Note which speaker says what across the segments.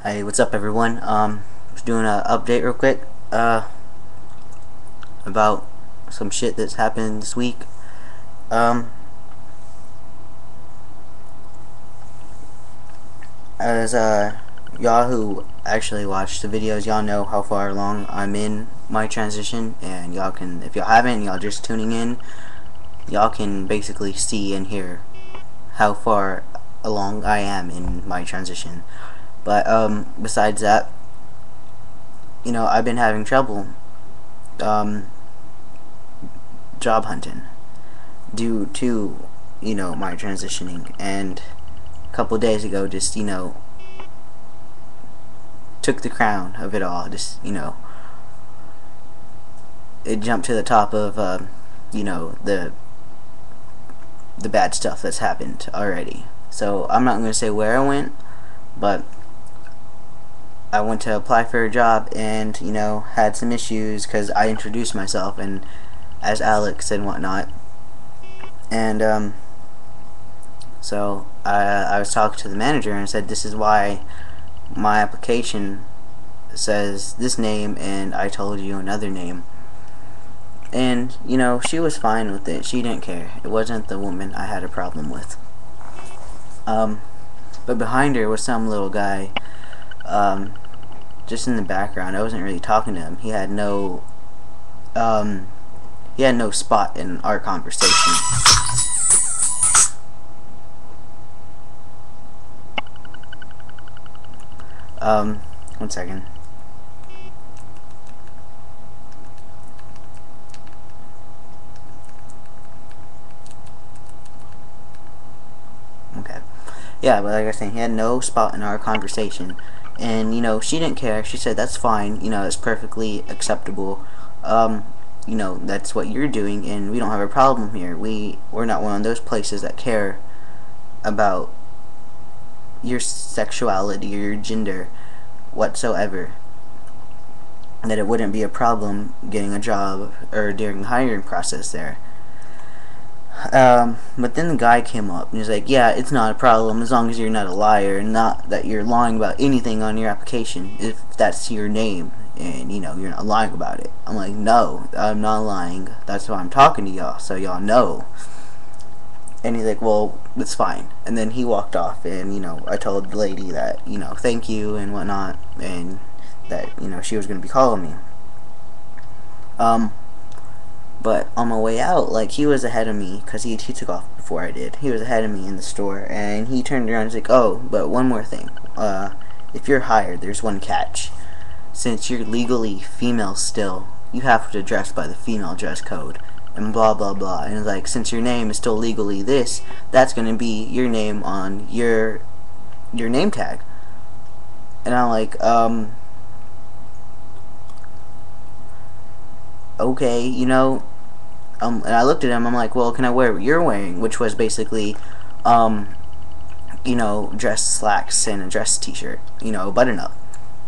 Speaker 1: Hey, what's up, everyone? Just doing an update real quick about some shit that's happened this week. Um, as y'all who actually watch the videos, y'all know how far along I'm in my transition, and y'all can, if y'all haven't, y'all just tuning in, y'all can basically see and hear how far along I am in my transition. But besides that, I've been having trouble um, job hunting due to my transitioning, and a couple days ago just took the crown of it all. Just it jumped to the top of the bad stuff that's happened already. So I'm not going to say where I went, but I went to apply for a job and had some issues because I introduced myself and as Alex and whatnot. And so I was talking to the manager and I said, this is why my application says this name and I told you another name. And she was fine with it. She didn't care. It wasn't the woman I had a problem with. But behind her was some little guy, just in the background. I wasn't really talking to him. He had no spot in our conversation. One second. Okay. Yeah, but like I was saying, he had no spot in our conversation. And, she didn't care. She said, that's fine. It's perfectly acceptable. That's what you're doing, and we don't have a problem here. We're not one of those places that care about your sexuality or your gender whatsoever. That it wouldn't be a problem getting a job or during the hiring process there. But then the guy came up and he's like, yeah, it's not a problem as long as you're not a liar and not that you're lying about anything on your application if that's your name and you're not lying about it. I'm like, no, I'm not lying. That's why I'm talking to y'all, so y'all know. And he's like, well, it's fine. And then he walked off, and I told the lady that thank you and whatnot, and that she was gonna be calling me. But on my way out, like, he was ahead of me because he took off before I did. He was ahead of me in the store, and he turned around and was like, oh, but one more thing. If you're hired, there's one catch. Since you're legally female still, you have to dress by the female dress code, and blah, blah, blah. And it's like, since your name is still legally this, that's going to be your name on your name tag. And I'm like, okay, and I looked at him, I'm like, well, can I wear what you're wearing? Which was basically, dress slacks and a dress t-shirt, button up.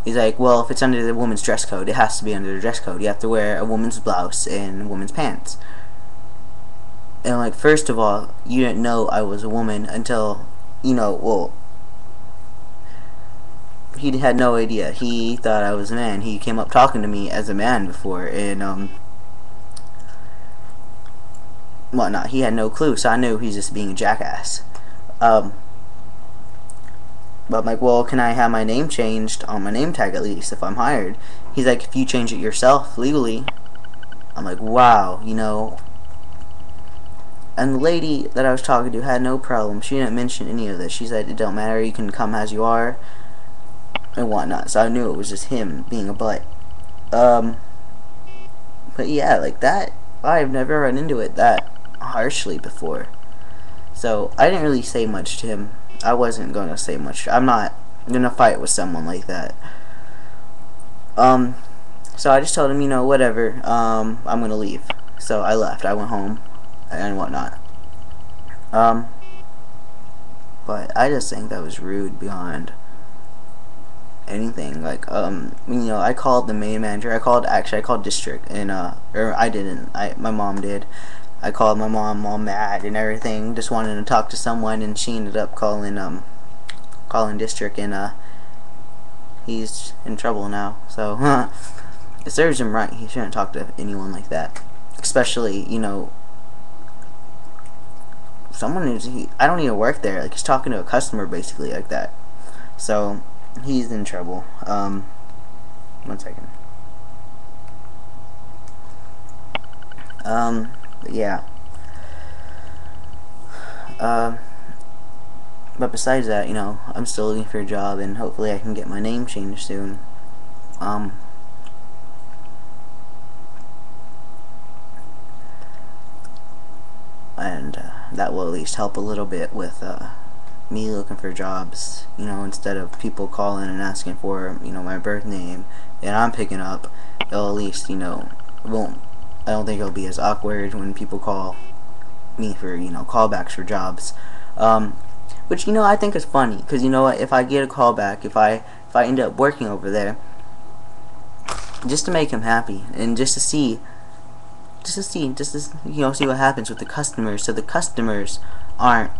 Speaker 1: He's like, well, if it's under the woman's dress code, it has to be under the dress code. You have to wear a woman's blouse and a woman's pants. And I'm like, first of all, you didn't know I was a woman until, well, he had no idea. He thought I was a man. He came up talking to me as a man before, and, whatnot. He had no clue, so I knew he's just being a jackass. But I'm like, well, can I have my name changed on my name tag at least if I'm hired? He's like, if you change it yourself legally. I'm like, wow, And the lady that I was talking to had no problem. She didn't mention any of this. She said, it don't matter, you can come as you are and whatnot. So I knew it was just him being a butt. But yeah, like that, I've never run into it that harshly before. So I didn't really say much to him. I wasn't going to say much. I'm not going to fight with someone like that. So I just told him, whatever, I'm going to leave. So I left. I went home and whatnot. But I just think that was rude beyond anything. Like, I called the main manager. I called district, and or I didn't. My mom did. I called my mom all mad and everything, just wanted to talk to someone, and she ended up calling district, and he's in trouble now. So it serves him right. He shouldn't talk to anyone like that, especially, you know, someone who's I don't even work there. Like, he's talking to a customer basically like that. So he's in trouble. 1 second. But yeah. But besides that, you know, I'm still looking for a job, and hopefully I can get my name changed soon. And that will at least help a little bit with me looking for jobs. You know, instead of people calling and asking for, you know, my birth name, and I'm picking up, it'll at least, you know, won't. I don't think it'll be as awkward when people call me for, you know, callbacks for jobs. Which, you know, I think is funny, because, you know what, if I get a callback, if I end up working over there, just to make him happy, and just to see, you know, see what happens with the customers, so the customers aren't,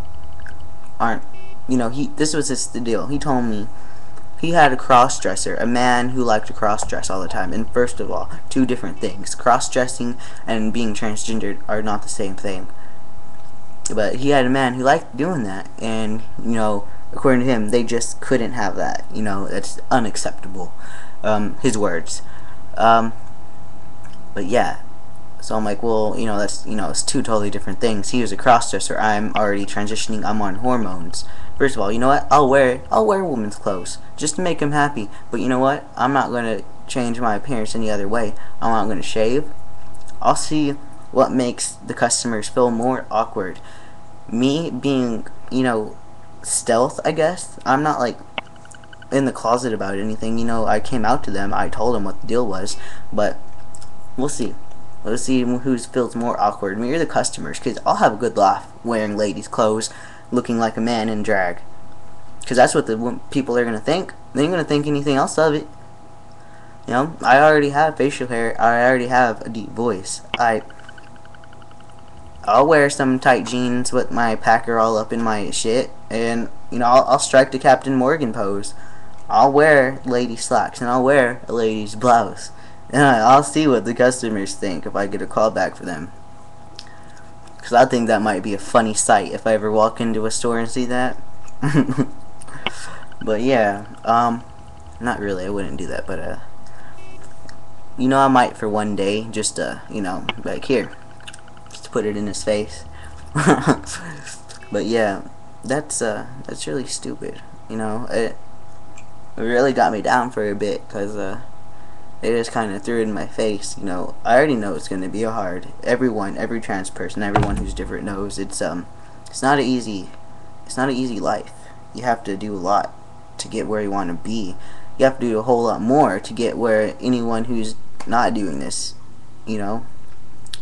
Speaker 1: you know, this was the deal. He told me he had a cross-dresser, a man who liked to cross-dress all the time. And first of all, two different things. Cross-dressing and being transgendered are not the same thing. But he had a man who liked doing that, and, you know, according to him, they just couldn't have that. You know, that's unacceptable. His words. But yeah. So I'm like, well, you know, that's, you know, it's two totally different things. He was a cross-dresser. I'm already transitioning. I'm on hormones. First of all, you know what? I'll wear women's clothes just to make him happy. But you know what? I'm not going to change my appearance any other way. I'm not going to shave. I'll see what makes the customers feel more awkward. Me being, you know, stealth, I guess. I'm not, like, in the closet about anything. You know, I came out to them. I told them what the deal was. But we'll see. Let's see who feels more awkward, me or the customers, because I'll have a good laugh wearing ladies' clothes, looking like a man in drag. Because that's what the people are going to think. They ain't going to think anything else of it. You know, I already have facial hair. I already have a deep voice. I'll wear some tight jeans with my packer all up in my shit, and, you know, I'll strike the Captain Morgan pose. I'll wear lady slacks, and I'll wear a lady's blouse. And I'll see what the customers think if I get a call back for them. Because I think that might be a funny sight if I ever walk into a store and see that. But yeah, not really, I wouldn't do that, but, you know, I might for one day, just, you know, like, here, just to put it in his face. But yeah, that's really stupid, you know. It really got me down for a bit, because, it just kind of threw it in my face, you know. I already know it's going to be hard. Every trans person, everyone who's different knows it's not an easy life. You have to do a lot to get where you want to be. You have to do a whole lot more to get where anyone who's not doing this, you know,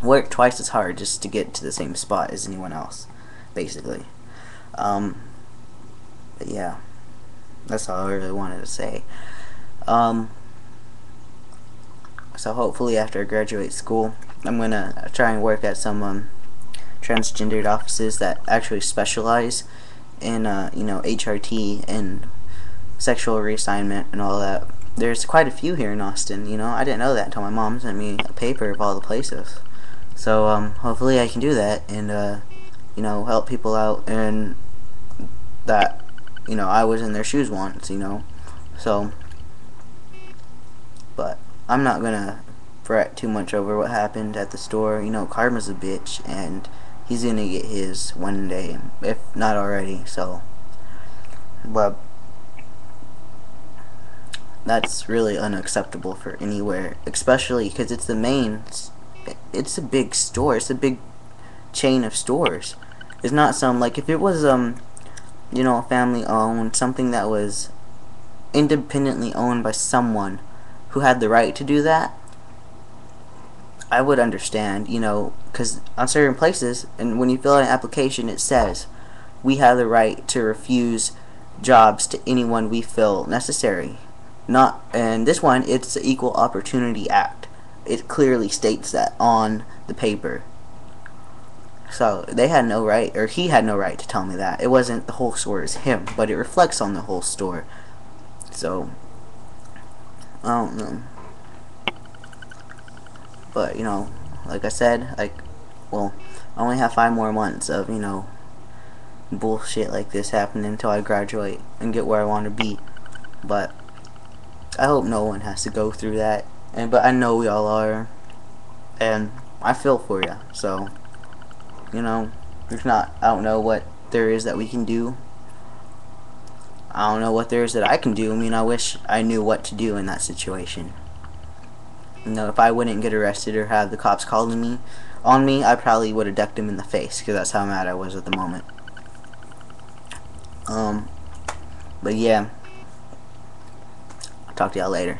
Speaker 1: work twice as hard just to get to the same spot as anyone else, basically. But yeah, that's all I really wanted to say. So hopefully after I graduate school, I'm going to try and work at some transgendered offices that actually specialize in, you know, HRT and sexual reassignment and all that. There's quite a few here in Austin, you know. I didn't know that until my mom sent me a paper of all the places. So hopefully I can do that and, you know, help people out, and that, you know, I was in their shoes once, you know. So, but I'm not gonna fret too much over what happened at the store. You know, karma's a bitch, and he's gonna get his one day, if not already. So, but that's really unacceptable for anywhere, especially because it's the main. It's a big store. It's a big chain of stores. It's not some, like, if it was you know, family owned, something that was independently owned by someone who had the right to do that, I would understand, you know, because on certain places, and when you fill out an application, it says we have the right to refuse jobs to anyone we feel necessary. Not, and this one, it's the Equal Opportunity Act. It clearly states that on the paper. So they had no right, or he had no right to tell me that. It wasn't the whole store is him, but it reflects on the whole store. So I don't know. But, you know, like I said, well, I only have 5 more months of, you know, bullshit like this happening until I graduate and get where I want to be. But I hope no one has to go through that. But I know we all are, and I feel for you. So, you know, there's not. I don't know what there is that we can do. I don't know what there is that I can do. I mean, I wish I knew what to do in that situation. You know, if I wouldn't get arrested or have the cops calling me on me, I probably would have ducked him in the face because that's how mad I was at the moment. But yeah, I'll talk to y'all later.